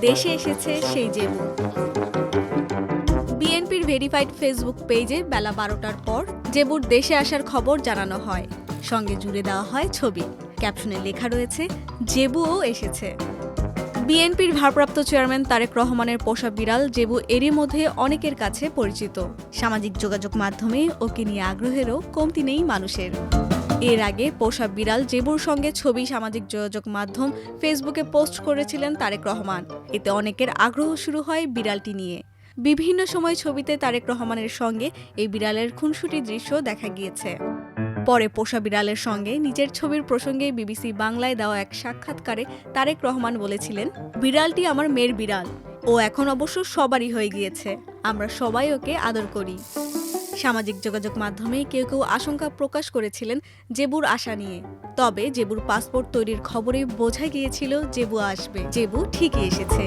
দেশে এসেছে সেই জেবু। বিএনপির ভেরিফাইড ফেসবুক পেজে বেলা 12টার পর জেবুর দেশে আসার খবর জানানো হয়, সঙ্গে জুড়ে দেওয়া হয় ছবি। ক্যাপশনে লেখা রয়েছে জেবুও এসেছে। বিএনপির ভারপ্রাপ্ত চেয়ারম্যান তারেক রহমানের পোষা বিড়াল জেবু এরই মধ্যে অনেকের কাছে পরিচিত। সামাজিক যোগাযোগ মাধ্যমে ওকে নিয়ে আগ্রহেরও কমতি নেই মানুষের। এর আগে পোষা বিড়াল জেবুর সঙ্গে ছবি সামাজিক যোগাযোগ মাধ্যম ফেসবুকে পোস্ট করেছিলেন তারেক রহমান। এতে অনেকের আগ্রহ শুরু হয় বিড়ালটি নিয়ে। বিভিন্ন সময় ছবিতে তারেক রহমানের সঙ্গে এই বিড়ালের খুনসুটি দৃশ্য দেখা গিয়েছে। পরে পোষা বিড়ালের সঙ্গে নিজের ছবির প্রসঙ্গে বিবিসি বাংলায় দেওয়া এক সাক্ষাৎকারে তারেক রহমান বলেছিলেন, বিড়ালটি আমার মেয়ের বিড়াল। ও এখন অবশ্য সবারই হয়ে গিয়েছে। আমরা সবাই ওকে আদর করি। সামাজিক যোগাযোগ মাধ্যমে কেউ কেউ আশঙ্কা প্রকাশ করেছিলেন জেবুর আশা নিয়ে। তবে জেবুর পাসপোর্ট তৈরির খবরে বোঝা গিয়েছিল জেবু আসবে। জেবু ঠিকই এসেছে।